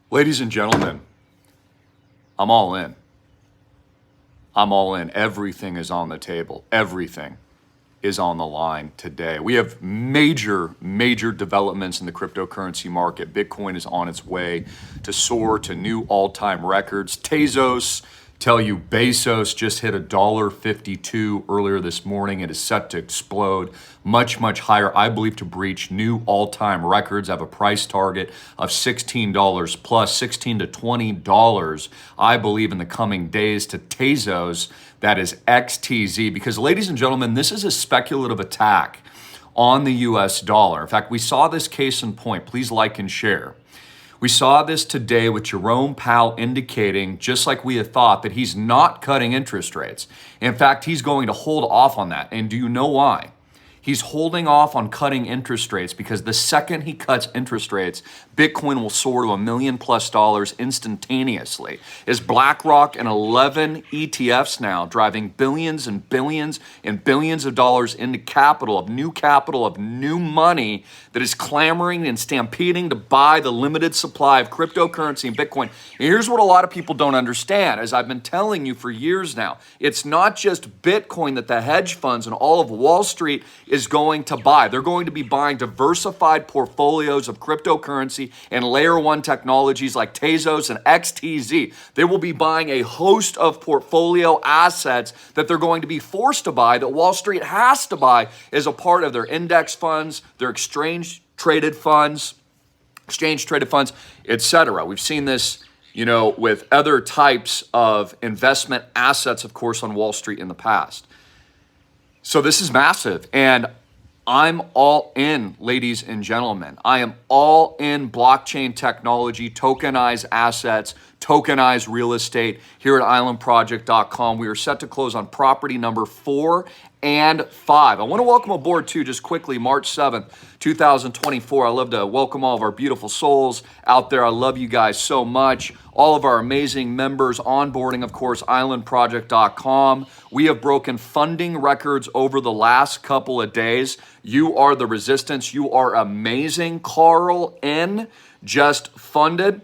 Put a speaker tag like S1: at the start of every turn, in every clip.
S1: Ladies and gentlemen, I'm all in. I'm all in. Everything is on the table. Everything is on the line today. We have major developments in the cryptocurrency market. Bitcoin is on its way to soar to new all-time records. Tezos tell you Bezos just hit $1.52 earlier this morning. It is set to explode much higher, I believe, to breach new all-time records. I have a price target of $16 plus, $16 to $20, I believe, in the coming days to Tezos. That is XTZ, because ladies and gentlemen, this is a speculative attack on the US dollar. In fact, we saw this case in point. Please like and share. We saw this today with Jerome Powell indicating, just like we had thought, that he's not cutting interest rates. In fact, he's going to hold off on that. And do you know why? He's holding off on cutting interest rates because the second he cuts interest rates, Bitcoin will soar to $1 million plus instantaneously. Is BlackRock and 11 ETFs now driving billions and billions and billions of dollars into capital, of new money that is clamoring and stampeding to buy the limited supply of cryptocurrency and Bitcoin. And here's what a lot of people don't understand, as I've been telling you for years now. It's not just Bitcoin that the hedge funds and all of Wall Street is going to buy. They're going to be buying diversified portfolios of cryptocurrency and layer one technologies like Tezos and XTZ. They will be buying a host of portfolio assets that they're going to be forced to buy, that Wall Street has to buy as a part of their index funds, their exchange-traded funds, etc. We've seen this, with other types of investment assets, of course, on Wall Street in the past. So this is massive, and I'm all in, ladies and gentlemen. I am all in blockchain technology, tokenized assets, tokenized real estate here at islandproject.com. We are set to close on property number 4 and 5. I want to welcome aboard too, just quickly, March 7th, 2024. I love to welcome all of our beautiful souls out there. I love you guys so much. All of our amazing members onboarding, of course, islandproject.com. We have broken funding records over the last couple of days. You are the resistance. You are amazing. Carl N. just funded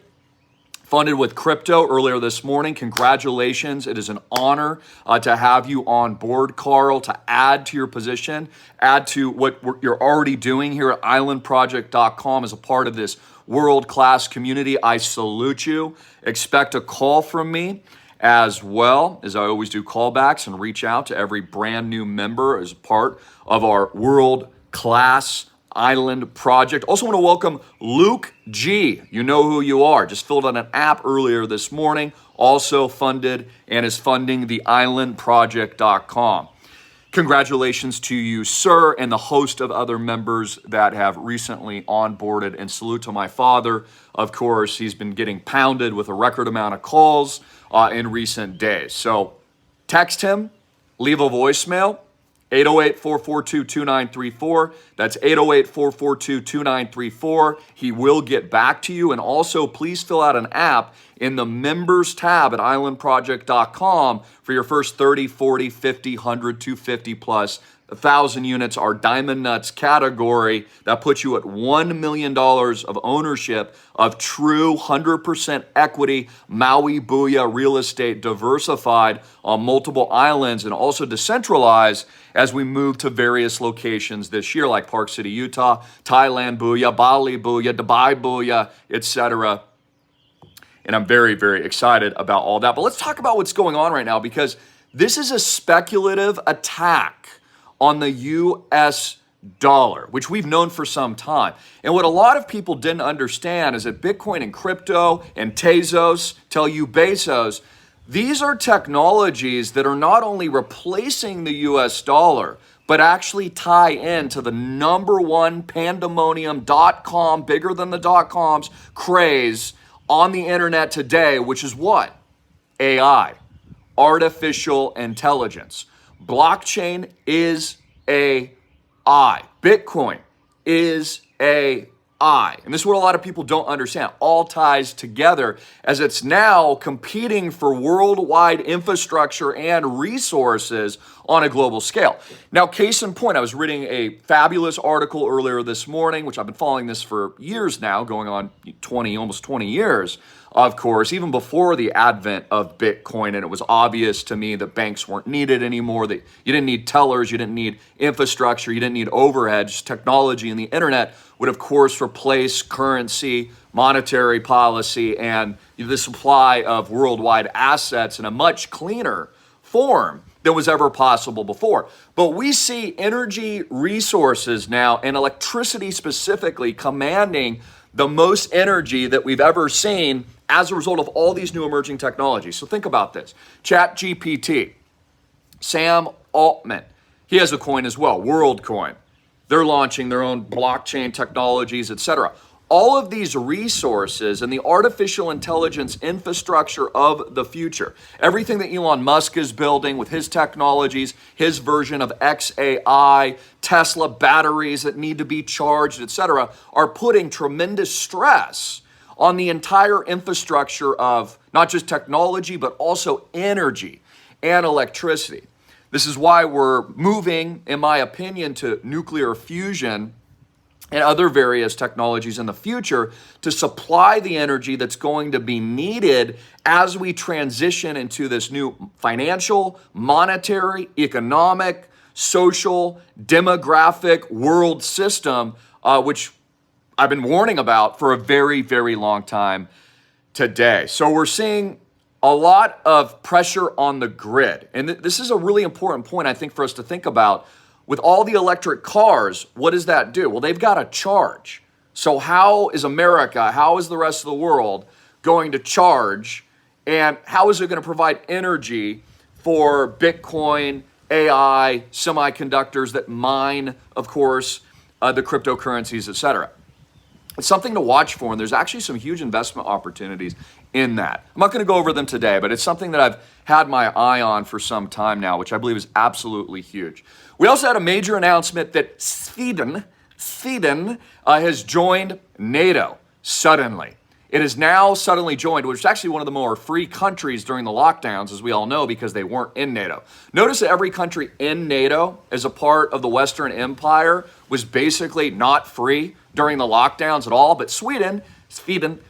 S1: with crypto earlier this morning. Congratulations. It is an honor to have you on board, Carl, to add to your position, add to what you're already doing here at islandproject.com as a part of this world-class community. I salute you. Expect a call from me, as well as I always do callbacks and reach out to every brand new member as part of our world-class Island Project. Also want to welcome Luke G. You know who you are. Just filled out an app earlier this morning. Also funded and is funding the islandproject.com. Congratulations to you, sir, and the host of other members that have recently onboarded. And salute to my father. Of course, he's been getting pounded with a record amount of calls in recent days. So text him, leave a voicemail. 808-442-2934. That's 808-442-2934. He will get back to you. And also, please fill out an app in the members tab at islandproject.com for your first 30, 40, 50, 100, 250 plus 1,000 units. Our Diamond Nuts category that puts you at $1 million of ownership of true 100% equity Maui Booyah real estate, diversified on multiple islands and also decentralized as we move to various locations this year, like Park City, Utah, Thailand Booyah, Bali Booyah, Dubai Booyah, etc. And I'm very excited about all that. But let's talk about what's going on right now, because this is a speculative attack on the US dollar, which we've known for some time. And what a lot of people didn't understand is that Bitcoin and crypto and Tezos tell you Bezos, these are technologies that are not only replacing the US dollar, but actually tie into the number one pandemonium .com, bigger than the .coms, craze on the internet today, which is what? AI, artificial intelligence. Blockchain is AI. Bitcoin is AI. And this is what a lot of people don't understand. All ties together as it's now competing for worldwide infrastructure and resources on a global scale. Now, case in point, I was reading a fabulous article earlier this morning, which I've been following this for years now, going on almost 20 years, of course, even before the advent of Bitcoin. And it was obvious to me that banks weren't needed anymore, that you didn't need tellers, you didn't need infrastructure, you didn't need overheads. Technology and the internet would, of course, replace currency, monetary policy, and the supply of worldwide assets in a much cleaner form than was ever possible before. But we see energy resources now, and electricity specifically, commanding the most energy that we've ever seen as a result of all these new emerging technologies. So think about this. ChatGPT, Sam Altman, he has a coin as well, WorldCoin. They're launching their own blockchain technologies, etc. All of these resources and the artificial intelligence infrastructure of the future, everything that Elon Musk is building with his technologies, his version of XAI, Tesla batteries that need to be charged, etc., are putting tremendous stress on the entire infrastructure of not just technology, but also energy and electricity. This is why we're moving, in my opinion, to nuclear fusion and other various technologies in the future to supply the energy that's going to be needed as we transition into this new financial, monetary, economic, social, demographic world system, which I've been warning about for a very, very long time today. So we're seeing a lot of pressure on the grid. And this is a really important point, I think, for us to think about. With all the electric cars, what does that do? Well, they've got to charge. So how is America, how is the rest of the world going to charge? And how is it going to provide energy for Bitcoin, AI, semiconductors that mine, of course, the cryptocurrencies, et cetera? It's something to watch for, and there's actually some huge investment opportunities in that. I'm not going to go over them today, but it's something that I've had my eye on for some time now, which I believe is absolutely huge. We also had a major announcement that Sweden has joined NATO suddenly. It is now suddenly joined, which is actually one of the more free countries during the lockdowns, as we all know, because they weren't in NATO. Notice that every country in NATO as a part of the Western Empire was basically not free during the lockdowns at all, but Sweden,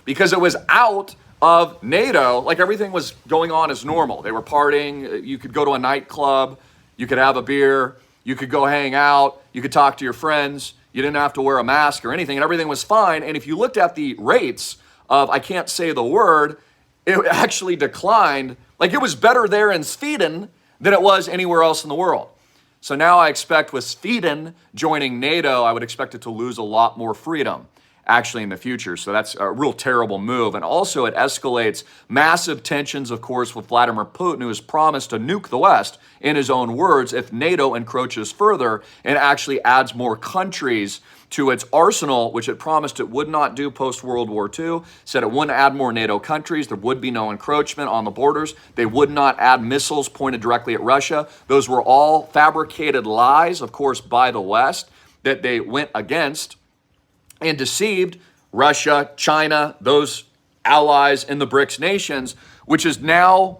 S1: because it was out of NATO, like everything was going on as normal. They were partying, you could go to a nightclub, you could have a beer, you could go hang out, you could talk to your friends, you didn't have to wear a mask or anything, and everything was fine. And if you looked at the rates of, I can't say the word, it actually declined. Like it was better there in Sweden than it was anywhere else in the world. So now I expect with Sweden joining NATO, I would expect it to lose a lot more freedom actually in the future. So that's a real terrible move. And also it escalates massive tensions, of course, with Vladimir Putin, who has promised to nuke the West, in his own words, if NATO encroaches further and actually adds more countries to its arsenal, which it promised it would not do post-World War II, said it wouldn't add more NATO countries, there would be no encroachment on the borders, they would not add missiles pointed directly at Russia. Those were all fabricated lies, of course, by the West, that they went against and deceived Russia, China, those allies in the BRICS nations, which is now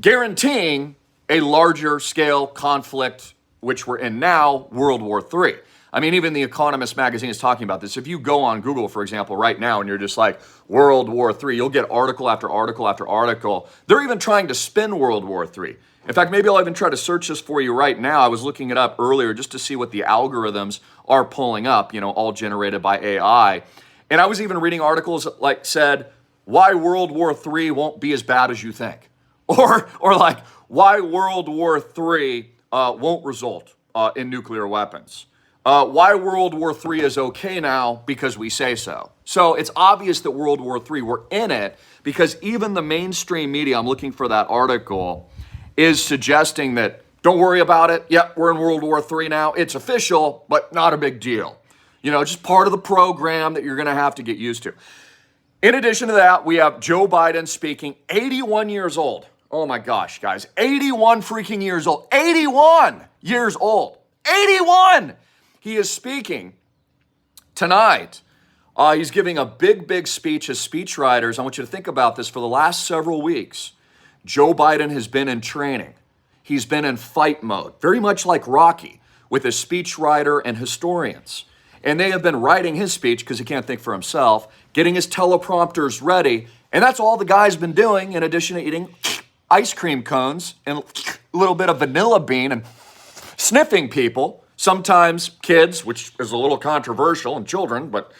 S1: guaranteeing a larger scale conflict, which we're in now, World War III. I mean, even The Economist magazine is talking about this. If you go on Google, for example, right now, and you're just like, World War III, you'll get article after article after article. They're even trying to spin World War III. In fact, maybe I'll even try to search this for you right now. I was looking it up earlier just to see what the algorithms are pulling up, all generated by AI. And I was even reading articles that like said, why World War III won't be as bad as you think. Or like, why World War III won't result in nuclear weapons. Why World War III is okay now because we say so. So it's obvious that World War III, we're in it because even the mainstream media, I'm looking for that article, is suggesting that don't worry about it. Yep, we're in World War III now. It's official, but not a big deal. Just part of the program that you're going to have to get used to. In addition to that, we have Joe Biden speaking, 81 years old. Oh my gosh, guys, 81 freaking years old. 81 years old. 81! He is speaking tonight. He's giving a big speech as speechwriters. I want you to think about this. For the last several weeks, Joe Biden has been in training. he's been in fight mode, very much like Rocky, with his speechwriter and historians. And they have been writing his speech because he can't think for himself, getting his teleprompters ready. And that's all the guy's been doing in addition to eating ice cream cones and a little bit of vanilla bean and sniffing people, sometimes kids, which is a little controversial, and children, but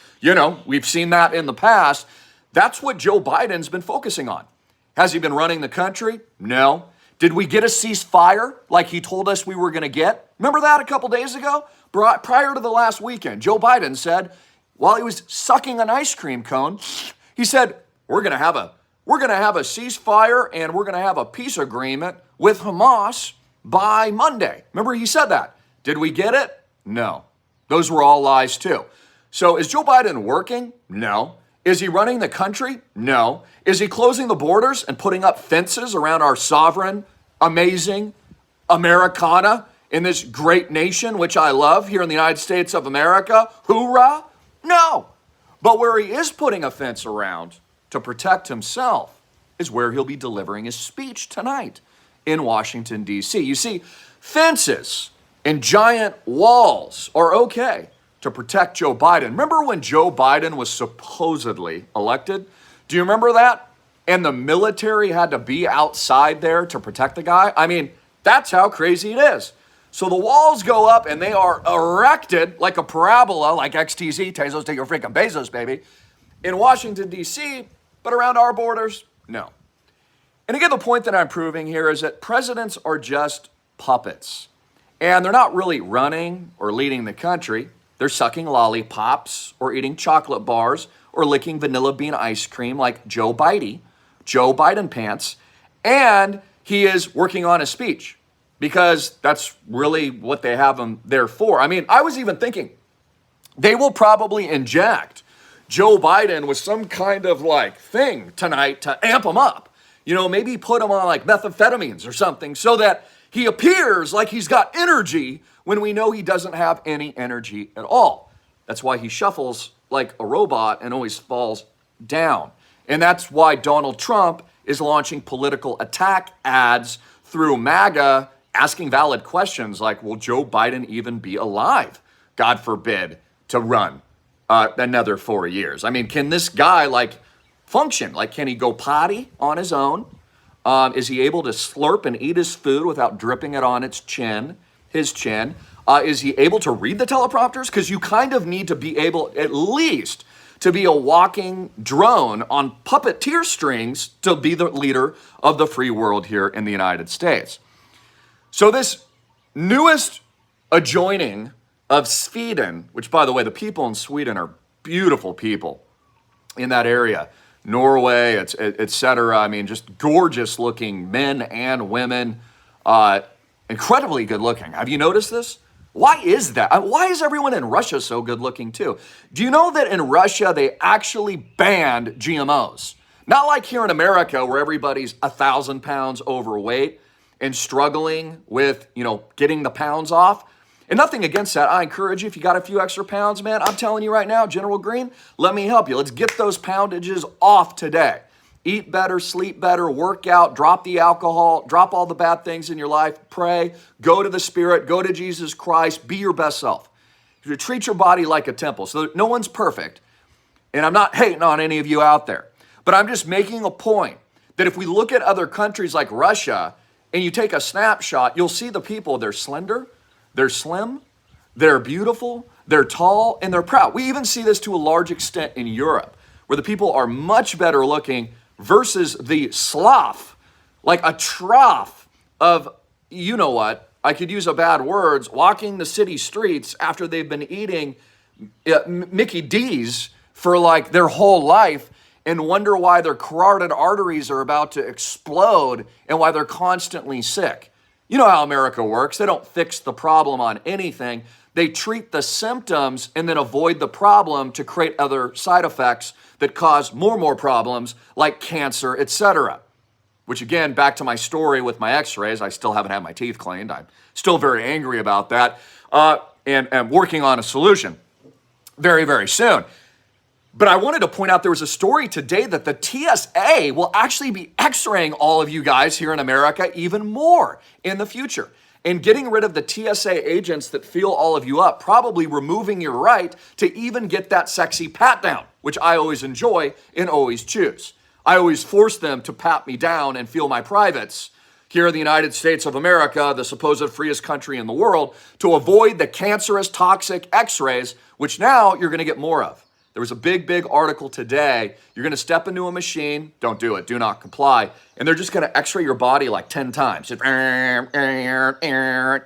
S1: we've seen that in the past. That's what Joe Biden's been focusing on. Has he been running the country? No. Did we get a ceasefire like he told us we were going to get? Remember that a couple days ago? Prior to the last weekend, Joe Biden said, while he was sucking an ice cream cone, he said, we're going to have a ceasefire and we're going to have a peace agreement with Hamas by Monday. Remember he said that. Did we get it? No. Those were all lies too. So is Joe Biden working? No. Is he running the country? No. Is he closing the borders and putting up fences around our sovereign, amazing Americana in this great nation, which I love here in the United States of America? Hoorah! No. But where he is putting a fence around to protect himself is where he'll be delivering his speech tonight in Washington, D.C. You see, fences and giant walls are okay to protect Joe Biden. Remember when Joe Biden was supposedly elected? Do you remember that? And the military had to be outside there to protect the guy? I mean, that's how crazy it is. So the walls go up and they are erected like a parabola, like XTZ, Tezos to your freaking Bezos, baby, in Washington, D.C., but around our borders, no. And again, the point that I'm proving here is that presidents are just puppets. And they're not really running or leading the country. They're sucking lollipops or eating chocolate bars or licking vanilla bean ice cream like Joe Biden pants. And he is working on his speech because that's really what they have him there for. I mean, I was even thinking they will probably inject Joe Biden with some kind of like thing tonight to amp him up. Maybe put him on like methamphetamines or something so that he appears like he's got energy when we know he doesn't have any energy at all. That's why he shuffles like a robot and always falls down. And that's why Donald Trump is launching political attack ads through MAGA, asking valid questions like, will Joe Biden even be alive, God forbid, to run another 4 years? I mean, can this guy function? Can he go potty on his own? Is he able to slurp and eat his food without dripping it on his chin? Is he able to read the teleprompters? Because you kind of need to be able, at least, to be a walking drone on puppeteer strings to be the leader of the free world here in the United States. So this newest adjoining of Sweden, which, by the way, the people in Sweden are beautiful people in that area, Norway, et cetera. I mean, just gorgeous looking men and women, incredibly good looking. Have you noticed this? Why is that? Why is everyone in Russia so good looking too? Do you know that in Russia, they actually banned GMOs? Not like here in America where everybody's 1,000 pounds overweight and struggling with, getting the pounds off. And nothing against that. I encourage you, if you got a few extra pounds, man, I'm telling you right now, General Greene, let me help you. Let's get those poundages off today. Eat better, sleep better, work out, drop the alcohol, drop all the bad things in your life, pray, go to the Spirit, go to Jesus Christ, be your best self. You treat your body like a temple. So no one's perfect. And I'm not hating on any of you out there. But I'm just making a point that if we look at other countries like Russia and you take a snapshot, you'll see the people, they're slender, they're slim, they're beautiful, they're tall, and they're proud. We even see this to a large extent in Europe, where the people are much better looking versus the slough, like a trough of, you know what, I could use a bad words, walking the city streets after they've been eating Mickey D's for like their whole life and wonder why their carotid arteries are about to explode and why they're constantly sick. You know how America works. They don't fix the problem on anything. They treat the symptoms and then avoid the problem to create other side effects that cause more problems like cancer, etc. Which again, back to my story with my x-rays, I still haven't had my teeth cleaned. I'm still very angry about that and working on a solution very, very soon. But I wanted to point out there was a story today that the TSA will actually be x-raying all of you guys here in America even more in the future. And getting rid of the TSA agents that feel all of you up, probably removing your right to even get that sexy pat down, which I always enjoy and always choose. I always force them to pat me down and feel my privates here in the United States of America, the supposed freest country in the world, to avoid the cancerous, toxic x-rays, which now you're going to get more of. There was a big article today. You're going to step into a machine. Don't do it. Do not comply. And they're just going to x-ray your body like 10 times. And you're going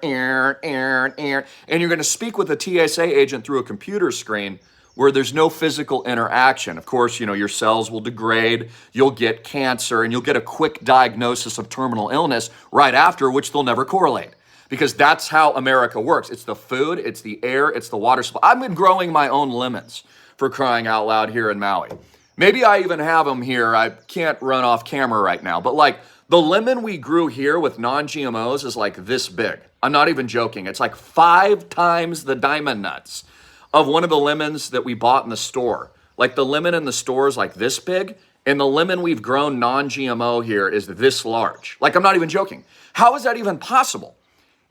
S1: to speak with a TSA agent through a computer screen where there's no physical interaction. Of course, your cells will degrade. You'll get cancer, and you'll get a quick diagnosis of terminal illness right after, which they'll never correlate. Because that's how America works. It's the food, it's the air, it's the water supply. I've been growing my own lemons, for crying out loud, here in Maui. Maybe I even have them here. I can't run off camera right now. But like the lemon we grew here with non-GMOs is like this big. I'm not even joking. It's like 5 times the diamond nuts of one of the lemons that we bought in the store. Like the lemon in the store is like this big, and the lemon we've grown non-GMO here is this large. Like, I'm not even joking. How is that even possible?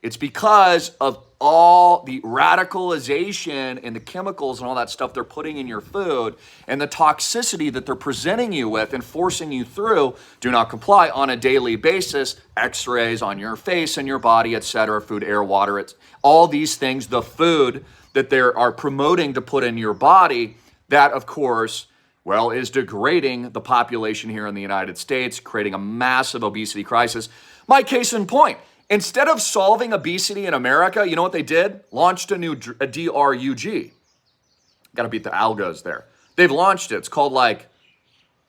S1: It's because of all the radicalization and the chemicals and all that stuff they're putting in your food and the toxicity that they're presenting you with and forcing you through do not comply on a daily basis, x-rays on your face and your body, etc., food, air, water, it's all these things, the food that they are promoting to put in your body, that, of course, well, is degrading the population here in the United States, creating a massive obesity crisis. My case in point, instead of solving obesity in America, you know what they did? Launched a new DRUG. Got to beat the algos there. They've launched it. It's called like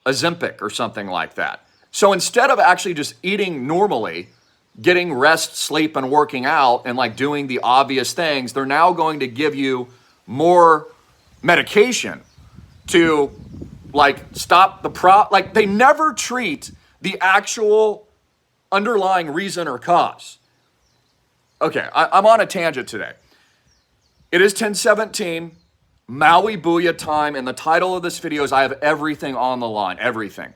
S1: Ozempic or something like that. So instead of actually just eating normally, getting rest, sleep, and working out, and like doing the obvious things, they're now going to give you more medication to like stop the like they never treat the actual underlying reason or cause. Okay, I'm on a tangent today. It is 10:17, Maui Booyah time, and the title of this video is I have everything on the line, everything.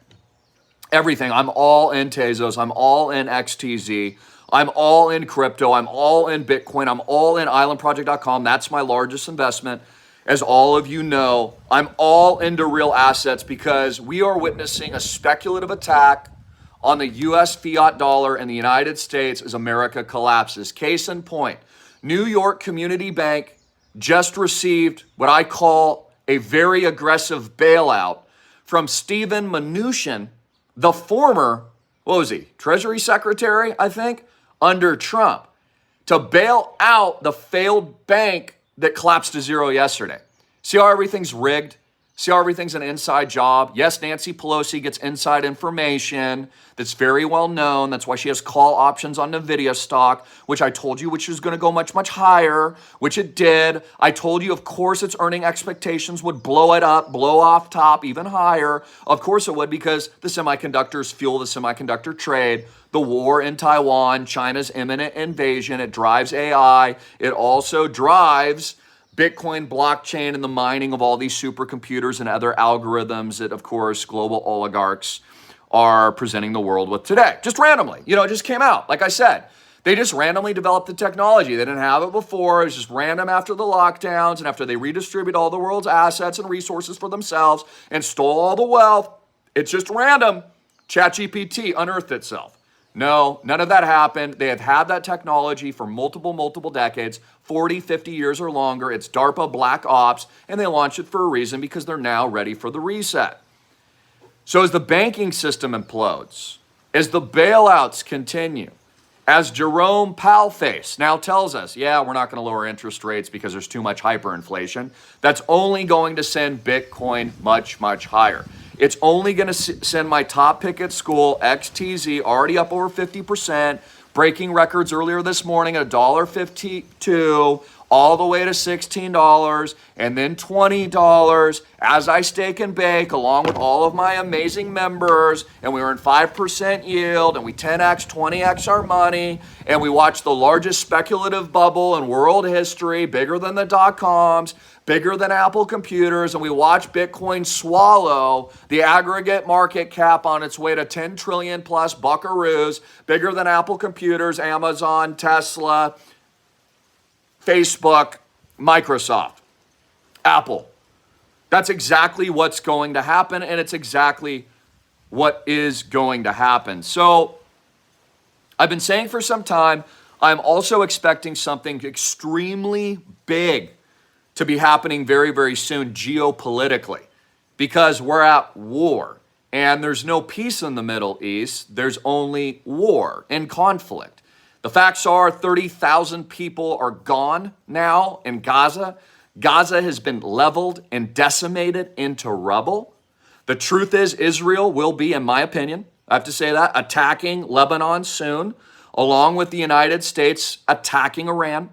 S1: Everything. I'm all in Tezos, I'm all in XTZ, I'm all in crypto, I'm all in Bitcoin, I'm all in islandproject.com. That's my largest investment. As all of you know, I'm all into real assets because we are witnessing a speculative attack on the U.S. fiat dollar in the United States as America collapses. Case in point, New York Community Bank just received what I call a very aggressive bailout from Steven Mnuchin, the former, what was he, Treasury Secretary, I think, under Trump, to bail out the failed bank that collapsed to zero yesterday. See how everything's rigged? See how everything's an inside job? Yes, Nancy Pelosi gets inside information that's very well known. That's why she has call options on NVIDIA stock, which I told you which is going to go much, much higher, which it did. I told you, of course, its earning expectations would blow it up, blow off top even higher. Of course it would, because the semiconductors fuel the semiconductor trade. The war in Taiwan, China's imminent invasion, it drives AI. It also drives Bitcoin, blockchain, and the mining of all these supercomputers and other algorithms that, of course, global oligarchs are presenting the world with today. Just randomly. It just came out. Like I said, they just randomly developed the technology. They didn't have it before. It was just random after the lockdowns and after they redistribute all the world's assets and resources for themselves and stole all the wealth. It's just random. ChatGPT unearthed itself. No, none of that happened. They have had that technology for multiple decades, 40, 50 years or longer. It's DARPA Black Ops, and they launched it for a reason because they're now ready for the reset. So as the banking system implodes, as the bailouts continue, as Jerome Powellface now tells us, yeah, we're not going to lower interest rates because there's too much hyperinflation, that's only going to send Bitcoin much, much higher. It's only going to send my top pick at school, XTZ, already up over 50%, breaking records earlier this morning at $1.52, all the way to $16 and then $20 as I stake and bake along with all of my amazing members, and we earn 5% yield and we 10x, 20x our money, and we watch the largest speculative bubble in world history, bigger than the dot-coms, bigger than Apple computers, and we watch Bitcoin swallow the aggregate market cap on its way to 10 trillion plus buckaroos, bigger than Apple computers, Amazon, Tesla, Facebook, Microsoft, Apple. That's exactly what's going to happen, and it's exactly what is going to happen. So I've been saying for some time, I'm also expecting something extremely big to be happening very, very soon geopolitically, because we're at war and there's no peace in the Middle East. There's only war and conflict. The facts are 30,000 people are gone now in Gaza. Gaza has been leveled and decimated into rubble. The truth is Israel will be, in my opinion, I have to say that, attacking Lebanon soon, along with the United States attacking Iran.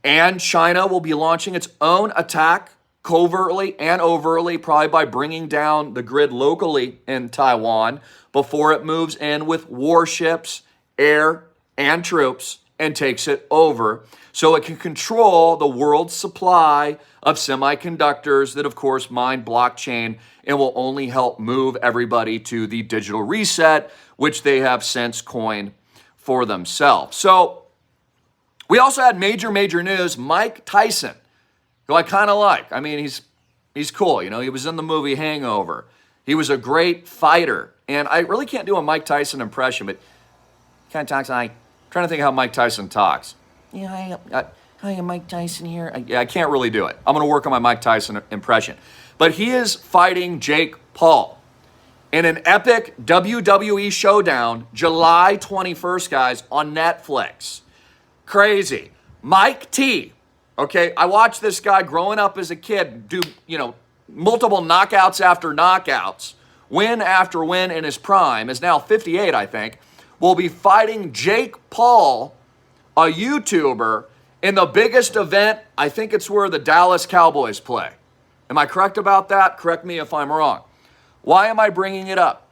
S1: And China will be launching its own attack covertly and overtly, probably by bringing down the grid locally in Taiwan before it moves in with warships, air, and troops and takes it over so it can control the world's supply of semiconductors that, of course, mine blockchain and will only help move everybody to the digital reset, which they have since coined for themselves. So we also had major news. Mike Tyson, who I kind of like. I mean, he's cool. You know, he was in the movie Hangover. He was a great fighter. And I really can't do a Mike Tyson impression, but he kind of talks like, I'm trying to think how Mike Tyson talks. Yeah, hi, I'm Mike Tyson here. I can't really do it. I'm going to work on my Mike Tyson impression. But he is fighting Jake Paul in an epic WWE showdown, July 21st, guys, on Netflix. Crazy. Mike T. Okay, I watched this guy growing up as a kid do, multiple knockouts after knockouts, win after win in his prime, is now 58, I think, will be fighting Jake Paul, a YouTuber, in the biggest event. I think it's where the Dallas Cowboys play. Am I correct about that? Correct me if I'm wrong. Why am I bringing it up?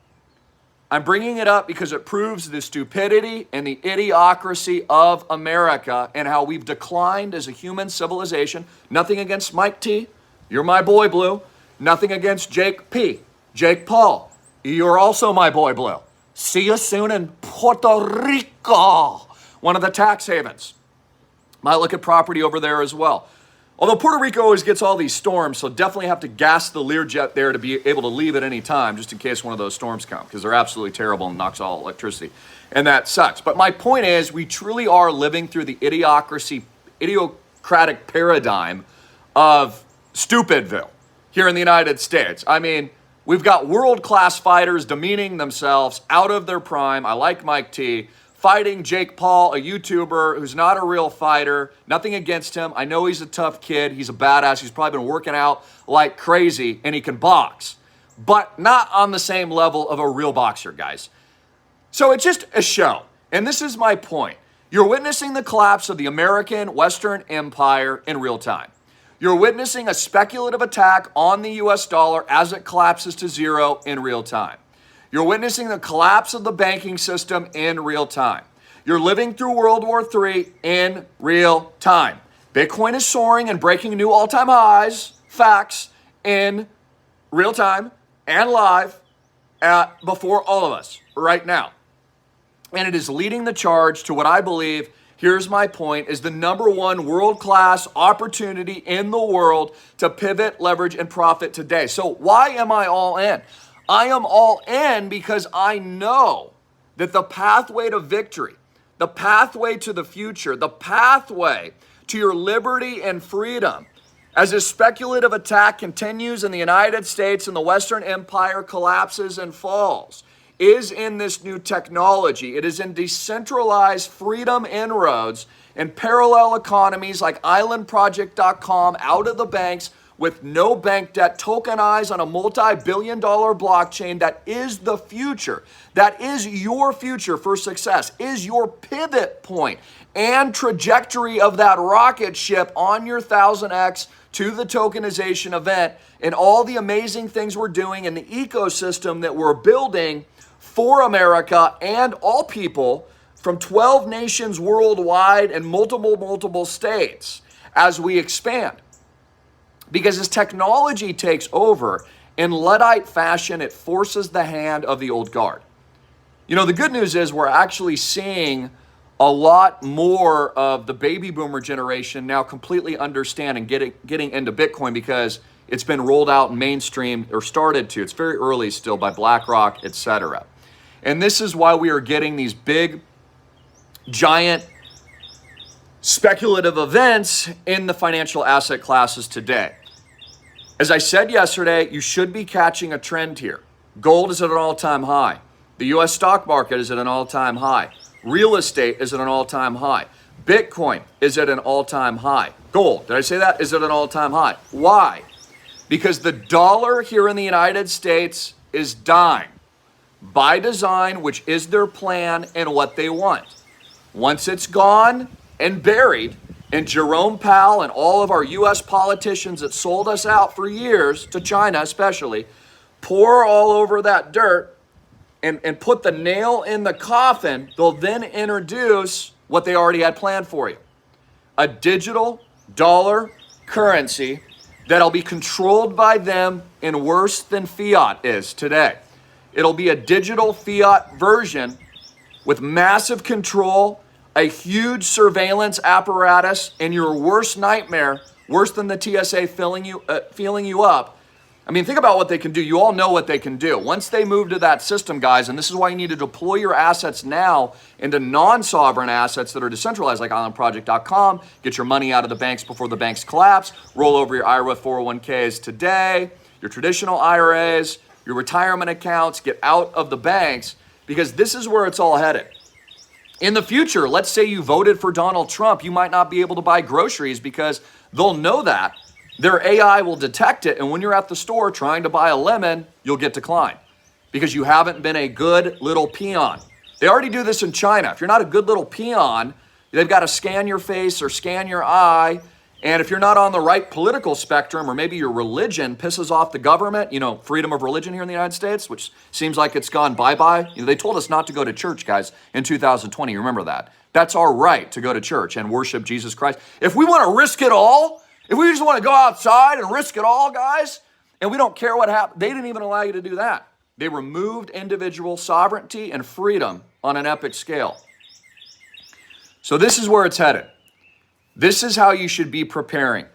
S1: I'm bringing it up because it proves the stupidity and the idiocracy of America and how we've declined as a human civilization. Nothing against Mike T. You're my boy, Blue. Nothing against Jake P. Jake Paul. You're also my boy, Blue. See you soon in Puerto Rico, one of the tax havens. Might look at property over there as well. Although Puerto Rico always gets all these storms, so definitely have to gas the Learjet there to be able to leave at any time, just in case one of those storms come, because they're absolutely terrible and knocks all electricity. And that sucks. But my point is, we truly are living through the idiocratic paradigm of Stupidville here in the United States. I mean, we've got world-class fighters demeaning themselves out of their prime. I like Mike T. Fighting Jake Paul, a YouTuber who's not a real fighter. Nothing against him. I know he's a tough kid. He's a badass. He's probably been working out like crazy, and he can box. But not on the same level of a real boxer, guys. So it's just a show. And this is my point. You're witnessing the collapse of the American Western Empire in real time. You're witnessing a speculative attack on the US dollar as it collapses to zero in real time. You're witnessing the collapse of the banking system in real time. You're living through World War III in real time. Bitcoin is soaring and breaking new all-time highs, facts, in real time and live before all of us right now. And it is leading the charge to what I believe, here's my point, is the number one world-class opportunity in the world to pivot, leverage, and profit today. So why am I all in? I am all in because I know that the pathway to victory, the pathway to the future, the pathway to your liberty and freedom, as this speculative attack continues in the United States and the Western Empire collapses and falls, is in this new technology. It is in decentralized freedom inroads and parallel economies like islandproject.com, out of the banks, with no bank debt, tokenized on a multi-billion-dollar blockchain. That is the future. That is your future for success, is your pivot point and trajectory of that rocket ship on your 1000X to the tokenization event, and all the amazing things we're doing in the ecosystem that we're building for America and all people from 12 nations worldwide and multiple states as we expand. Because as technology takes over in Luddite fashion, it forces the hand of the old guard. You know, the good news is we're actually seeing a lot more of the baby boomer generation now completely understand and getting into Bitcoin, because it's been rolled out and mainstream, or started to. It's very early still by BlackRock, etc. And this is why we are getting these big, giant, speculative events in the financial asset classes today. As I said yesterday, you should be catching a trend here. Gold is at an all-time high. The US stock market is at an all-time high. Real estate is at an all-time high. Bitcoin is at an all-time high. Gold, did I say that? Is at an all-time high. Why? Because the dollar here in the United States is dying by design, which is their plan and what they want. Once it's gone and buried, and Jerome Powell and all of our US politicians that sold us out for years, to China especially, pour all over that dirt and put the nail in the coffin, they'll then introduce what they already had planned for you. A digital dollar currency that'll be controlled by them and worse than fiat is today. It'll be a digital fiat version with massive control, a huge surveillance apparatus, and your worst nightmare, worse than the TSA feeling you up. I mean, think about what they can do. You all know what they can do. Once they move to that system, guys, and this is why you need to deploy your assets now into non-sovereign assets that are decentralized, like islandproject.com. Get your money out of the banks before the banks collapse. Roll over your IRA 401ks today, your traditional IRAs, your retirement accounts. Get out of the banks, because this is where it's all headed. In the future, let's say you voted for Donald Trump, you might not be able to buy groceries because they'll know that. Their AI will detect it, and when you're at the store trying to buy a lemon, you'll get declined because you haven't been a good little peon. They already do this in China. If you're not a good little peon, they've got to scan your face or scan your eye, and if you're not on the right political spectrum, or maybe your religion pisses off the government, you know, freedom of religion here in the United States, which seems like it's gone bye-bye. You know, they told us not to go to church, guys, in 2020. Remember that. That's our right to go to church and worship Jesus Christ. If we want to risk it all, if we just want to go outside and risk it all, guys, and we don't care what happens, they didn't even allow you to do that. They removed individual sovereignty and freedom on an epic scale. So this is where it's headed. This is how you should be preparing.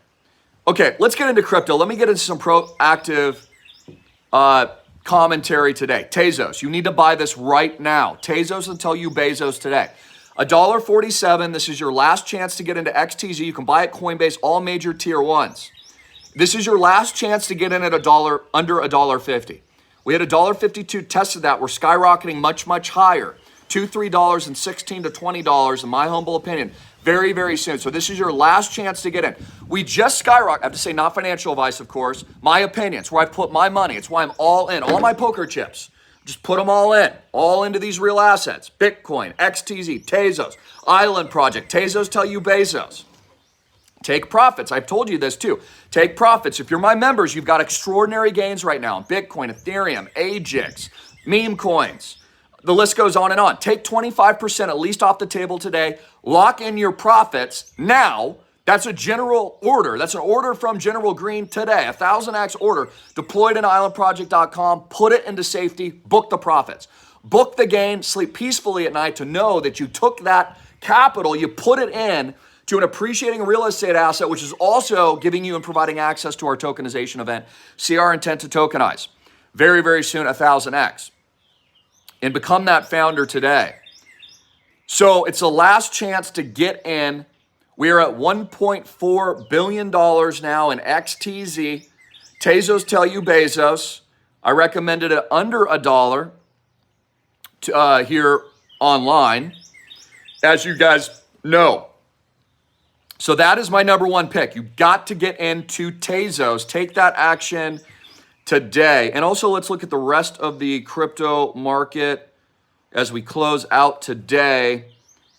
S1: Okay, let's get into crypto. Let me get into some proactive commentary today. Tezos, you need to buy this right now. Tezos will tell you Bezos today. $1.47. This is your last chance to get into XTZ. You can buy at Coinbase, all major tier ones. This is your last chance to get in at $1, under $1.50. We had $1.52, tested that. We're skyrocketing much higher. $2, $3, and $16 to $20, in my humble opinion. Very, very soon. So this is your last chance to get in. We just skyrocketed. I have to say, not financial advice, of course. My opinion. It's where I put my money. It's why I'm all in. All my poker chips. Just put them all into these real assets. Bitcoin, XTZ, Tezos, Island Project. Tezos tell you Bezos. Take profits. I've told you this too. Take profits. If you're my members, you've got extraordinary gains right now. Bitcoin, Ethereum, AGIX, meme coins. The list goes on and on. Take 25% at least off the table today. Lock in your profits now. That's a general order. That's an order from General Greene today. 1000X order deployed in islandproject.com. Put it into safety. Book the profits. Book the gain. Sleep peacefully at night to know that you took that capital, you put it in to an appreciating real estate asset, which is also giving you and providing access to our tokenization event. See our intent to tokenize. Very, very soon, 1000X. And become that founder today. So it's the last chance to get in. We are at $1.4 billion now in XTZ. Tezos tell you Bezos. I recommended it under $1 here online, as you guys know. So that is my number one pick. You got to get into Tezos. Take that action today. And also let's look at the rest of the crypto market as we close out today.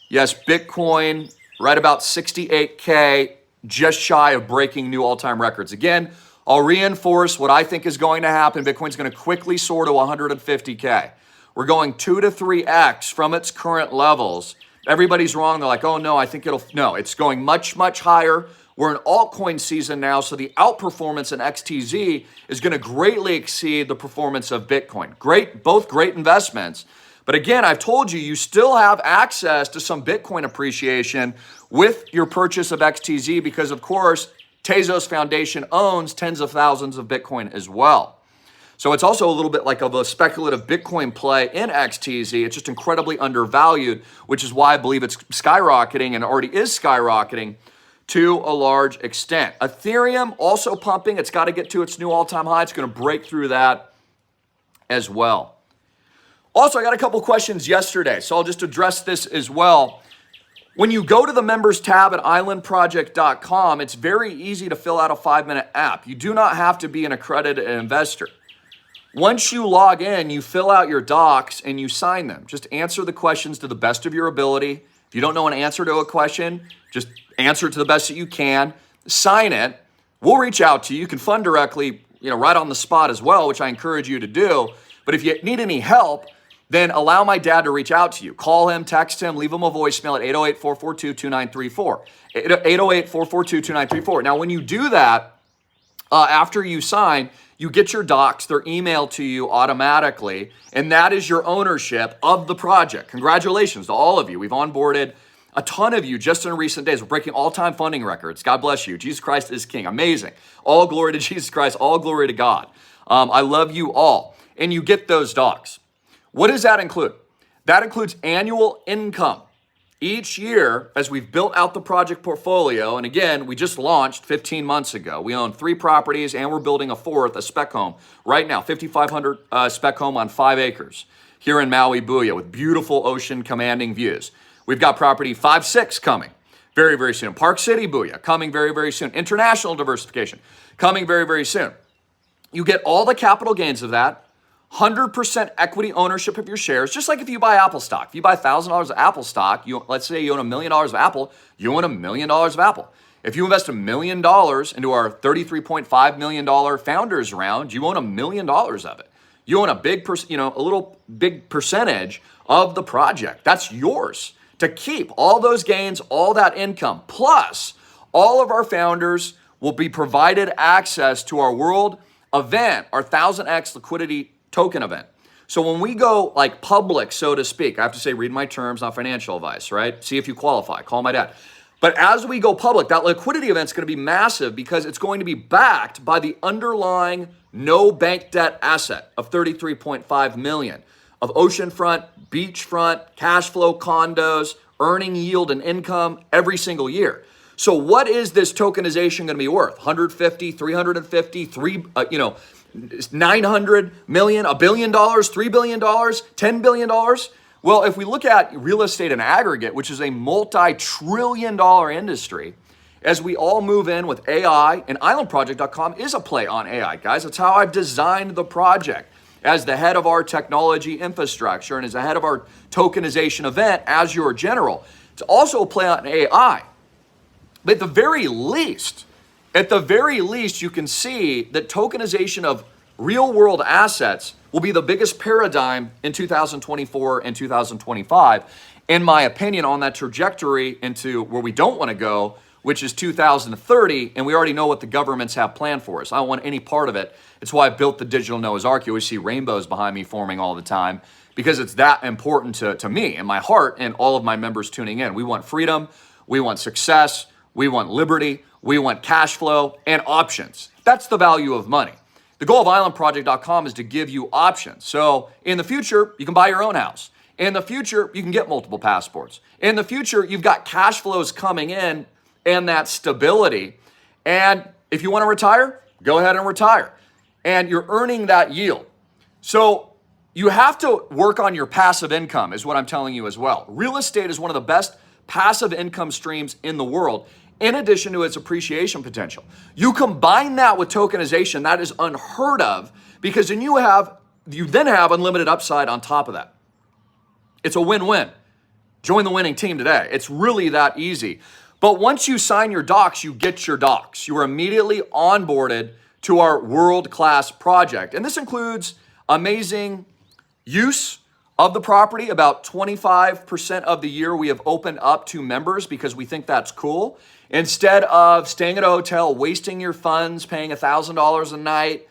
S1: Yes, Bitcoin right about 68K, just shy of breaking new all-time records. Again, I'll reinforce what I think is going to happen. Bitcoin's going to quickly soar to 150K. We're going 2 to 3x from its current levels. Everybody's wrong. They're like, oh no, I think no, it's going much, much higher. We're in altcoin season now, so the outperformance in XTZ is going to greatly exceed the performance of Bitcoin. Both great investments. But again, I've told you, you still have access to some Bitcoin appreciation with your purchase of XTZ because, of course, Tezos Foundation owns tens of thousands of Bitcoin as well. So it's also a little bit like of a speculative Bitcoin play in XTZ. It's just incredibly undervalued, which is why I believe it's skyrocketing and already is skyrocketing to a large extent. Ethereum also pumping. It's got to get to its new all-time high. It's going to break through that as well. Also, I got a couple questions yesterday, so I'll just address this as well. When you go to the members tab at islandproject.com, it's very easy to fill out a 5-minute app. You do not have to be an accredited investor. Once you log in, you fill out your docs and you sign them. Just answer the questions to the best of your ability. If you don't know an answer to a question, just answer it to the best that you can. Sign it. We'll reach out to you. You can fund directly, right on the spot as well, which I encourage you to do. But if you need any help, then allow my dad to reach out to you. Call him, text him, leave him a voicemail at 808-442-2934. 808-442-2934. Now, when you do that, after you sign, you get your docs. They're emailed to you automatically, and that is your ownership of the project. Congratulations to all of you. We've onboarded a ton of you just in recent days. We're breaking all-time funding records. God bless you. Jesus Christ is King. Amazing. All glory to Jesus Christ. All glory to God. I love you all. And you get those docs. What does that include? That includes annual income. Each year, as we've built out the project portfolio, and again, we just launched 15 months ago. We own 3 properties and we're building a 4th, a spec home. Right now, 5,500 spec home on 5 acres here in Maui, Buia with beautiful ocean commanding views. We've got property 5-6 coming very, very soon. Park City, Buia coming very, very soon. International diversification coming very, very soon. You get all the capital gains of that. 100% equity ownership of your shares, just like if you buy Apple stock. If you buy $1,000 of Apple stock, let's say you own $1 million of Apple, you own $1 million of Apple. If you invest $1 million into our $33.5 million founders round, you own $1 million of it. You own a big, big percentage of the project. That's yours to keep. All those gains, all that income, plus all of our founders will be provided access to our world event, our 1000X liquidity token event. So when we go like public, so to speak, I have to say, read my terms, not financial advice, right? See if you qualify, call my dad. But as we go public, that liquidity event is going to be massive because it's going to be backed by the underlying no bank debt asset of 33.5 million of oceanfront, beachfront, cash flow condos, earning yield and income every single year. So what is this tokenization going to be worth? 150, 350, 900 million, $1 billion, $3 billion, $10 billion. Well, if we look at real estate in aggregate, which is a multi-trillion-dollar industry, as we all move in with AI, and islandproject.com is a play on AI, guys. That's how I've designed the project as the head of our technology infrastructure and as the head of our tokenization event as your general. It's also a play on AI. But at the very least, you can see that tokenization of real world assets will be the biggest paradigm in 2024 and 2025, in my opinion, on that trajectory into where we don't want to go, which is 2030, and we already know what the governments have planned for us. I don't want any part of it. It's why I built the digital Noah's Ark. You always see rainbows behind me forming all the time because it's that important to me and my heart and all of my members tuning in. We want freedom, we want success, we want liberty, we want cash flow and options. That's the value of money. The goal of islandproject.com is to give you options. So in the future, you can buy your own house. In the future, you can get multiple passports. In the future, you've got cash flows coming in and that stability. And if you want to retire, go ahead and retire. And you're earning that yield. So you have to work on your passive income is what I'm telling you as well. Real estate is one of the best passive income streams in the world. in addition to its appreciation potential. You combine that with tokenization, that is unheard of, because then you then have unlimited upside on top of that. It's a win-win. Join the winning team today. It's really that easy. But once you sign your docs, you get your docs. You are immediately onboarded to our world-class project. And this includes amazing use of the property. About 25% of the year we have opened up to members because we think that's cool. Instead of staying at a hotel, wasting your funds, paying $1,000 a night,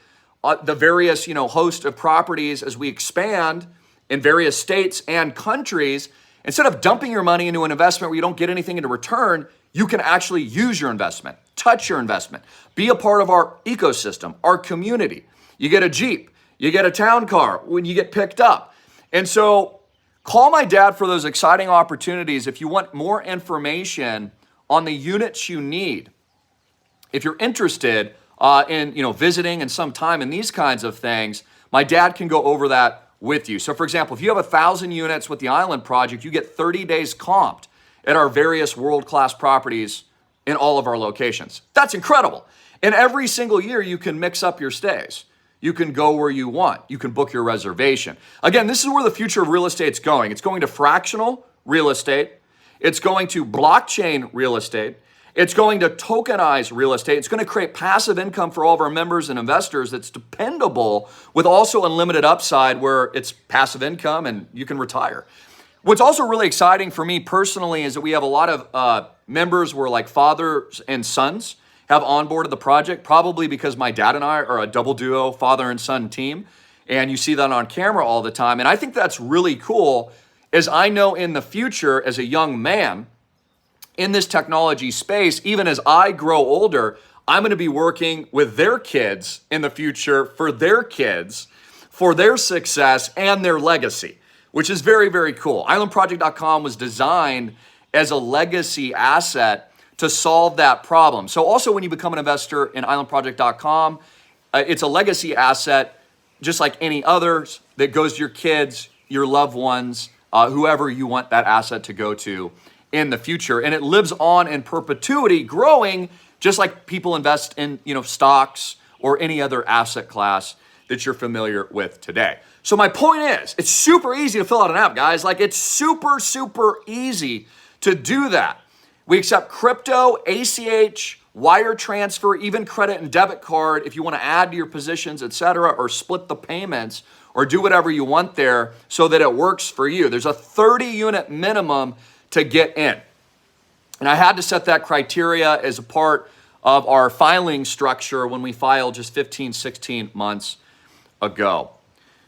S1: the various host of properties as we expand in various states and countries, instead of dumping your money into an investment where you don't get anything in return, you can actually use your investment, touch your investment, be a part of our ecosystem, our community. You get a Jeep, you get a town car when you get picked up. And so call my dad for those exciting opportunities if you want more information on the units you need. If you're interested in visiting and some time in these kinds of things, my dad can go over that with you. So for example, if you have 1,000 units with the Island Project, you get 30 days comped at our various world-class properties in all of our locations. That's incredible. And every single year you can mix up your stays. You can go where you want. You can book your reservation. Again, this is where the future of real estate's going. It's going to fractional real estate. It's going to blockchain real estate. It's going to tokenize real estate. It's going to create passive income for all of our members and investors that's dependable with also unlimited upside where it's passive income and you can retire. What's also really exciting for me personally is that we have a lot of members where like fathers and sons have onboarded the project, probably because my dad and I are a double duo father and son team. And you see that on camera all the time. And I think that's really cool, as I know in the future as a young man in this technology space, even as I grow older, I'm going to be working with their kids in the future for their kids, for their success and their legacy, which is very, very cool. IslandProject.com was designed as a legacy asset to solve that problem. So also when you become an investor in IslandProject.com, it's a legacy asset just like any others that goes to your kids, your loved ones, whoever you want that asset to go to in the future. And it lives on in perpetuity, growing just like people invest in stocks or any other asset class that you're familiar with today. So my point is, it's super easy to fill out an app, guys. Like it's super, super easy to do that. We accept crypto, ACH, wire transfer, even credit and debit card if you want to add to your positions, etc., or split the payments or do whatever you want there so that it works for you. There's a 30 unit minimum to get in. And I had to set that criteria as a part of our filing structure when we filed just 15, 16 months ago.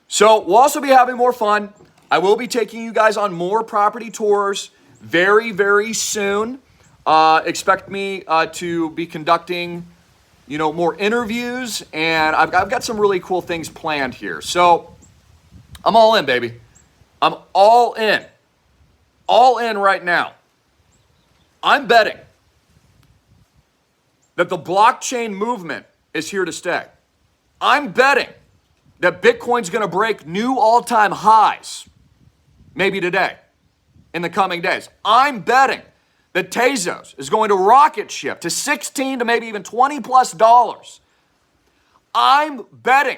S1: So we'll also be having more fun. I will be taking you guys on more property tours very, very soon. Expect me to be conducting, more interviews, and I've got some really cool things planned here. So I'm all in, baby. I'm all in. All in right now. I'm betting that the blockchain movement is here to stay. I'm betting that Bitcoin's going to break new all-time highs, maybe today, in the coming days. I'm betting that Tezos is going to rocket ship to 16 to maybe even $20+. I'm betting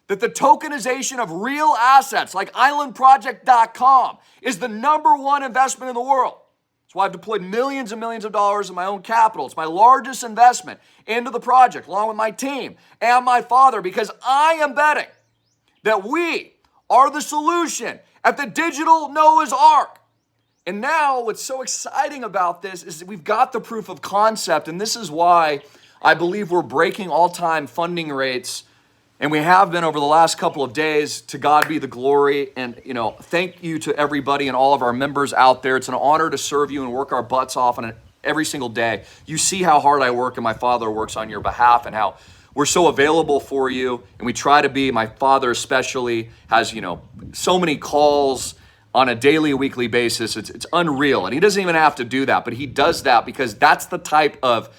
S1: that the tokenization of real assets like islandproject.com is the #1 investment in the world. That's why I've deployed millions and millions of dollars in my own capital. It's my largest investment into the project, along with my team and my father, because I am betting that we are the solution at the digital Noah's Ark. And now what's so exciting about this is that we've got the proof of concept, and this is why I believe we're breaking all-time funding rates, and we have been over the last couple of days. To God be the glory, and thank you to everybody and all of our members out there. It's an honor to serve you and work our butts off on it every single day. You see how hard I work and my father works on your behalf, and how we're so available for you, and we try to be. My father especially has so many calls on a daily, weekly basis. It's unreal. And he doesn't even have to do that, but he does that because that's the type of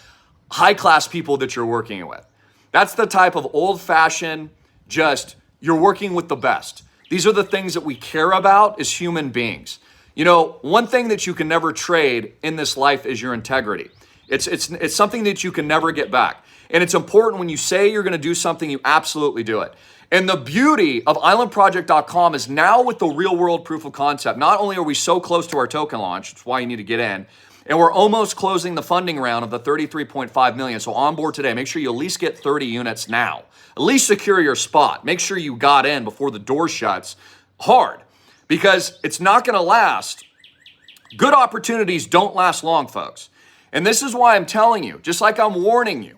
S1: high-class people that you're working with. That's the type of old-fashioned, you're working with the best. These are the things that we care about as human beings. One thing that you can never trade in this life is your integrity. It's something that you can never get back. And it's important when you say you're going to do something, you absolutely do it. And the beauty of islandproject.com is now with the real world proof of concept, not only are we so close to our token launch, that's why you need to get in, and we're almost closing the funding round of the 33.5 million. So on board today, make sure you at least get 30 units now. At least secure your spot. Make sure you got in before the door shuts hard, because it's not going to last. Good opportunities don't last long, folks. And this is why I'm telling you, just like I'm warning you,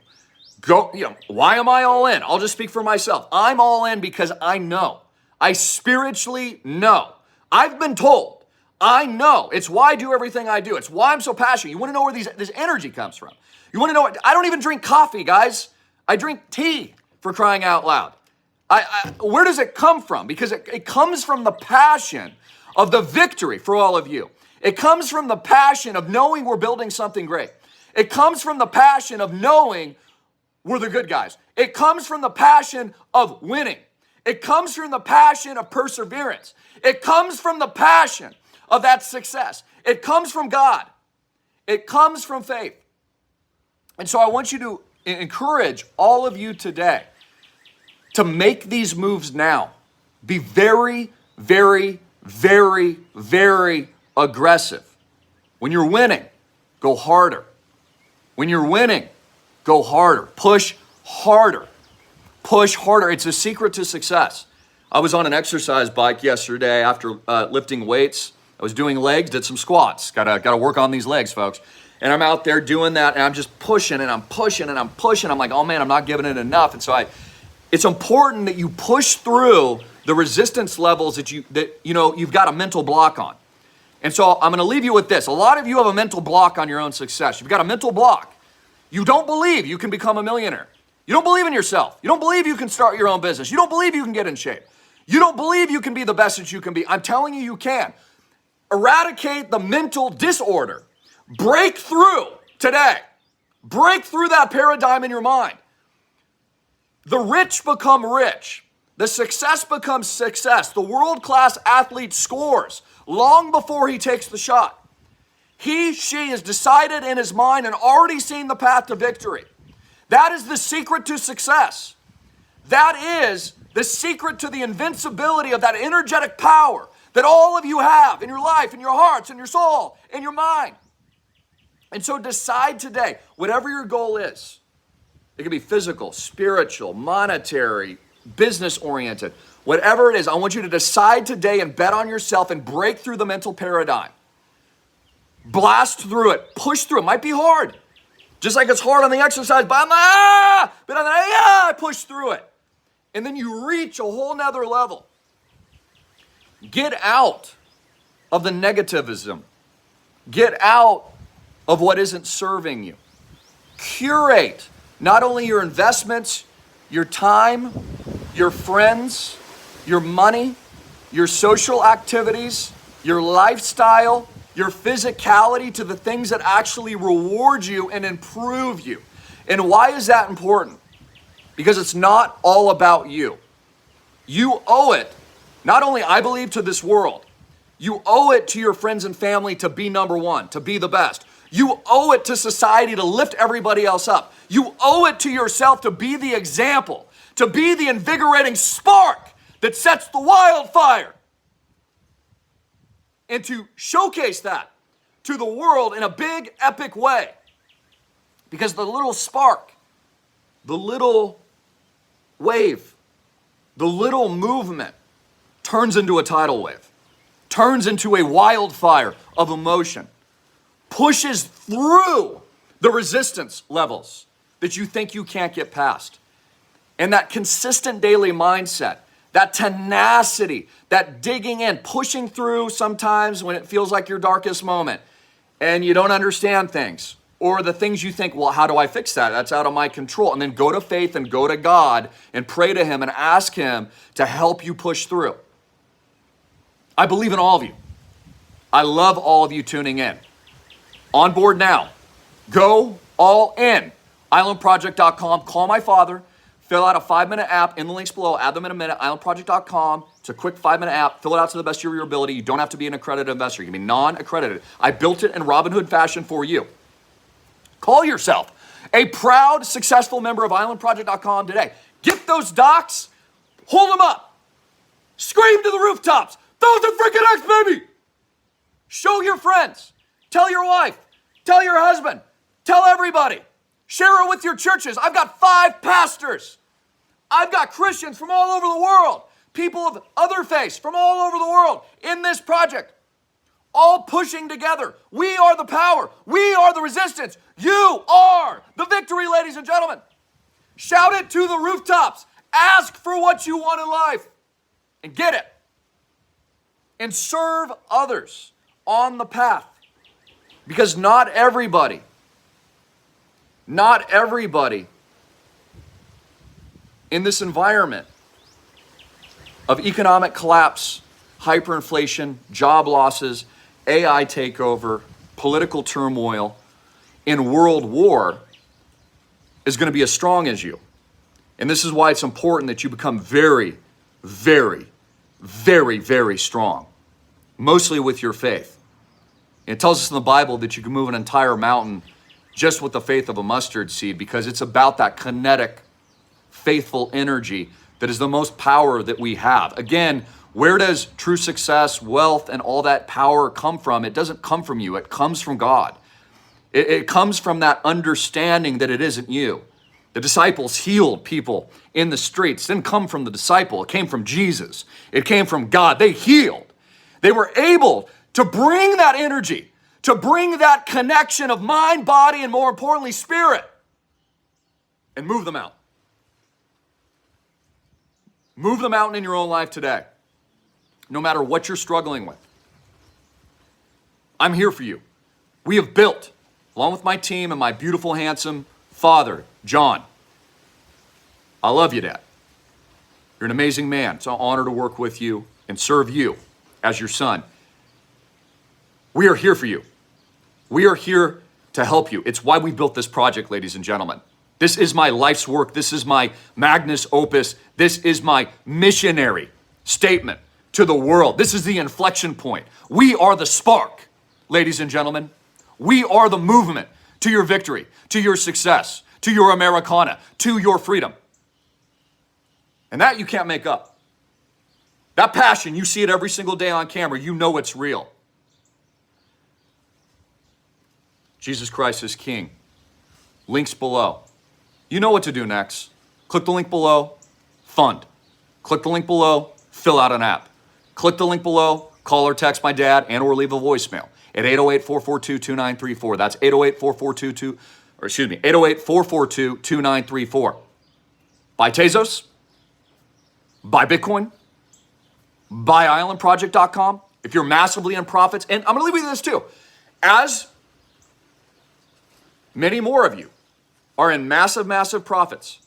S1: why am I all in? I'll just speak for myself. I'm all in because I know. I spiritually know. I've been told. I know. It's why I do everything I do. It's why I'm so passionate. You want to know where this energy comes from? You want to know? I don't even drink coffee, guys. I drink tea, for crying out loud. Where does it come from? Because it comes from the passion of the victory for all of you. It comes from the passion of knowing we're building something great. It comes from the passion of knowing we're the good guys. It comes from the passion of winning. It comes from the passion of perseverance. It comes from the passion of that success. It comes from God. It comes from faith. And so I want you to encourage all of you today to make these moves now. Be very, very, very, very aggressive. When you're winning, go harder. When you're winning, go harder. Push harder. Push harder. It's a secret to success. I was on an exercise bike yesterday after lifting weights. I was doing legs, did some squats. Gotta work on these legs, folks. And I'm out there doing that, and I'm just pushing, and I'm pushing, and I'm pushing. I'm like, oh man, I'm not giving it enough. And so it's important that you push through the resistance levels that you've got a mental block on. And so I'm gonna leave you with this. A lot of you have a mental block on your own success. You've got a mental block. You don't believe you can become a millionaire. You don't believe in yourself. You don't believe you can start your own business. You don't believe you can get in shape. You don't believe you can be the best that you can be. I'm telling you, you can. Eradicate the mental disorder. Break through today. Break through that paradigm in your mind. The rich become rich. The success becomes success. The world-class athlete scores long before he takes the shot. She has decided in his mind and already seen the path to victory. That is the secret to success. That is the secret to the invincibility of that energetic power that all of you have in your life, in your hearts, in your soul, in your mind. And so decide today, whatever your goal is. It can be physical, spiritual, monetary, business-oriented. Whatever it is, I want you to decide today and bet on yourself and break through the mental paradigm. Blast through it. Push through it. Might be hard. Just like it's hard on the exercise, but I push through it. And then you reach a whole nother level. Get out of the negativism. Get out of what isn't serving you. Curate not only your investments, your time, your friends, your money, your social activities, your lifestyle, your physicality to the things that actually reward you and improve you. And why is that important? Because it's not all about you. You owe it, not only I believe to this world, you owe it to your friends and family to be number one, to be the best. You owe it to society to lift everybody else up. You owe it to yourself to be the example, to be the invigorating spark that sets the wildfire. And to showcase that to the world in a big, epic way. Because the little spark, the little wave, the little movement turns into a tidal wave, turns into a wildfire of emotion, pushes through the resistance levels that you think you can't get past. And that consistent daily mindset, that tenacity, that digging in, pushing through sometimes when it feels like your darkest moment and you don't understand things, or the things you think, well, how do I fix that? That's out of my control. And then go to faith and go to God and pray to Him and ask Him to help you push through. I believe in all of you. I love all of you tuning in. On board now. Go all in. Islandproject.com. Call my father. Fill out a 5-minute app in the links below. Add them in a minute. Islandproject.com. It's a quick 5-minute app. Fill it out to the best of your ability. You don't have to be an accredited investor. You can be non-accredited. I built it in Robinhood fashion for you. Call yourself a proud, successful member of islandproject.com today. Get those docs, hold them up, scream to the rooftops. Those are freaking X, baby. Show your friends, tell your wife, tell your husband, tell everybody. Share it with your churches. I've got 5 pastors. I've got Christians from all over the world, people of other faiths from all over the world in this project, all pushing together. We are the power. We are the resistance. You are the victory, ladies and gentlemen. Shout it to the rooftops. Ask for what you want in life and get it. And serve others on the path. Because not everybody in this environment of economic collapse, hyperinflation, job losses, AI takeover, political turmoil, in world war is going to be as strong as you. And this is why it's important that you become very, very, very, very strong, mostly with your faith. It tells us in the Bible that you can move an entire mountain just with the faith of a mustard seed, because it's about that kinetic, faithful energy that is the most power that we have. Again, where does true success, wealth, and all that power come from? It doesn't come from you. It comes from God. It comes from that understanding that it isn't you. The disciples healed people in the streets. It didn't come from the disciple. It came from Jesus. It came from God. They healed. They were able to bring that energy, to bring that connection of mind, body, and more importantly, spirit, and move them out. Move the mountain in your own life today, no matter what you're struggling with. I'm here for you. We have built, along with my team and my beautiful, handsome father, John. I love you, Dad. You're an amazing man. It's an honor to work with you and serve you as your son. We are here for you. We are here to help you. It's why we built this project, ladies and gentlemen. This is my life's work. This is my magnus opus. This is my missionary statement to the world. This is the inflection point. We are the spark, ladies and gentlemen. We are the movement to your victory, to your success, to your Americana, to your freedom. And that you can't make up. That passion, you see it every single day on camera. You know it's real. Jesus Christ is King. Links below. You know what to do next. Click the link below, fund. Click the link below, fill out an app. Click the link below, call or text my dad and or leave a voicemail at 808-442-2934. That's 808-442-2934. Buy Tezos, buy Bitcoin, buy islandproject.com. If you're massively in profits, and I'm gonna leave you with this too. As many more of you are in massive, massive profits,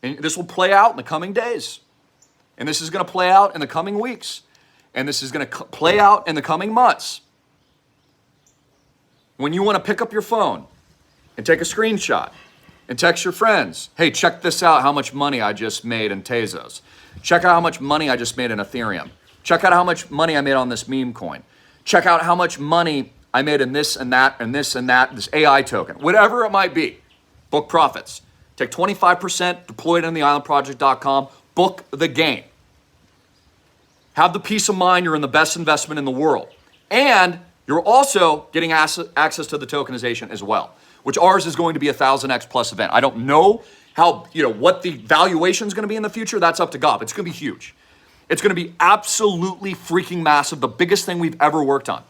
S1: and this will play out in the coming days, and this is gonna play out in the coming weeks, and this is gonna play out in the coming months. When you wanna pick up your phone and take a screenshot and text your friends, hey, check this out, how much money I just made in Tezos. Check out how much money I just made in Ethereum. Check out how much money I made on this meme coin. Check out how much money I made in this and that and this and that, this AI token, whatever it might be. Book profits. Take 25%, deploy it in the islandproject.com, book the game. Have the peace of mind you're in the best investment in the world. And you're also getting access to the tokenization as well, which ours is going to be 1,000x plus event. I don't know how, what the valuation is going to be in the future. That's up to God. It's going to be huge. It's going to be absolutely freaking massive. The biggest thing we've ever worked on.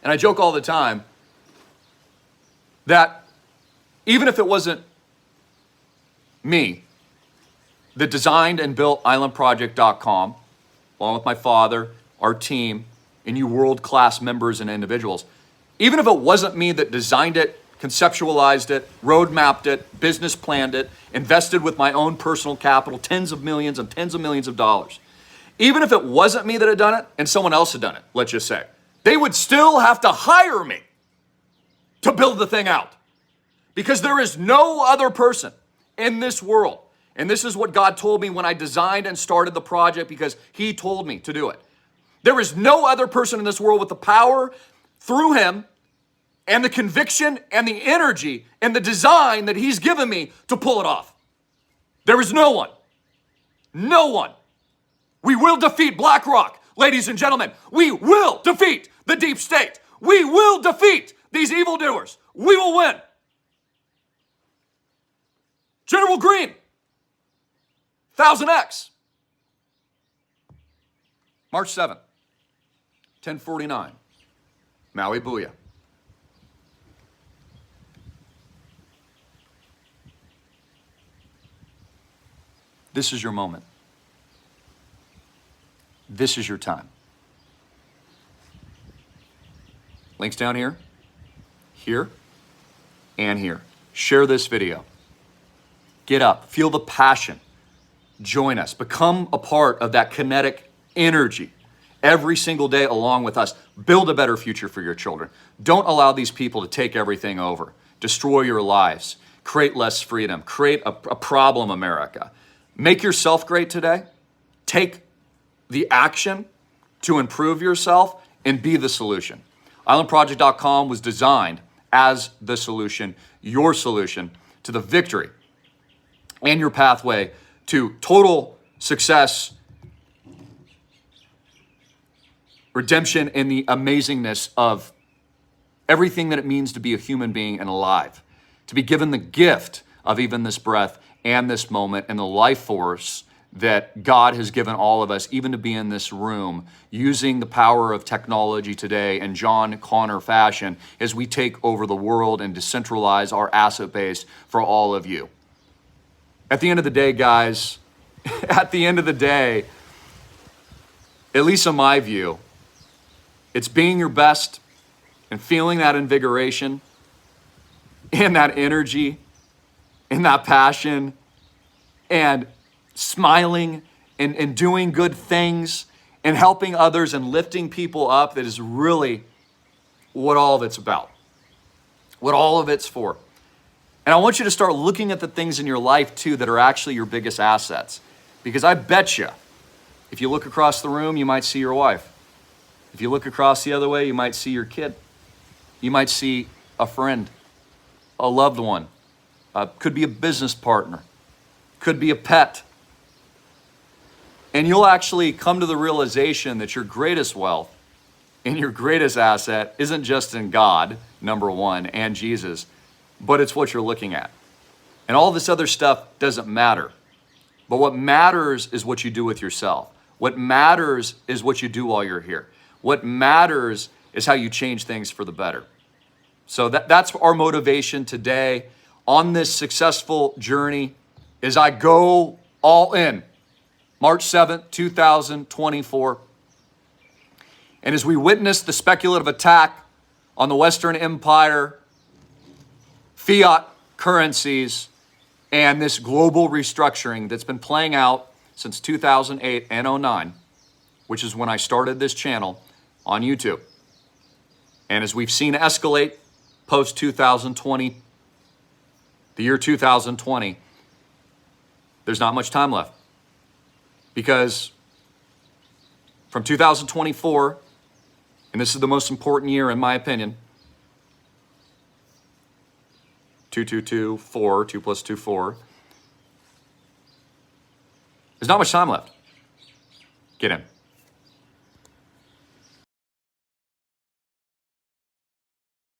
S1: And I joke all the time that even if it wasn't me that designed and built islandproject.com, along with my father, our team, and you world-class members and individuals, even if it wasn't me that designed it, conceptualized it, roadmapped it, business planned it, invested with my own personal capital, tens of millions and tens of millions of dollars, even if it wasn't me that had done it and someone else had done it, let's just say, they would still have to hire me to build the thing out, because there is no other person in this world. And this is what God told me when I designed and started the project, because he told me to do it. There is no other person in this world with the power through him and the conviction and the energy and the design that he's given me to pull it off. There is no one. No one. We will defeat BlackRock, ladies and gentlemen. We will defeat the deep state. We will defeat these evildoers. We will win. General Greene, 1000X. March 7th, 1049. Maui Booyah. This is your moment. This is your time. Links down here, and here. Share this video. Get up, feel the passion. Join us, become a part of that kinetic energy every single day along with us. Build a better future for your children. Don't allow these people to take everything over, destroy your lives, create less freedom, create a problem, America. Make yourself great today. Take the action to improve yourself and be the solution. IslandProject.com was designed as the solution, your solution to the victory and your pathway to total success, redemption, and the amazingness of everything that it means to be a human being and alive, to be given the gift of even this breath and this moment and the life force that God has given all of us, even to be in this room, using the power of technology today in John Connor fashion as we take over the world and decentralize our asset base for all of you. At the end of the day, guys, at the end of the day, at least in my view, it's being your best and feeling that invigoration and that energy and that passion and smiling and doing good things and helping others and lifting people up. That is really what all of it's about, what all of it's for. And I want you to start looking at the things in your life too that are actually your biggest assets. Because I bet you, if you look across the room, you might see your wife. If you look across the other way, you might see your kid. You might see a friend, a loved one, could be a business partner, could be a pet. And you'll actually come to the realization that your greatest wealth and your greatest asset isn't just in God, number one, and Jesus, but it's what you're looking at. And all this other stuff doesn't matter. But what matters is what you do with yourself. What matters is what you do while you're here. What matters is how you change things for the better. So that's our motivation today on this successful journey as I go all in. March 7th, 2024. And as we witness the speculative attack on the Western Empire, fiat currencies, and this global restructuring that's been playing out since 2008 and 09, which is when I started this channel on YouTube. And as we've seen escalate post 2020, the year 2020, there's not much time left. Because from 2024, and this is the most important year in my opinion, 2224, 2 plus 2, 4. There's not much time left. Get in.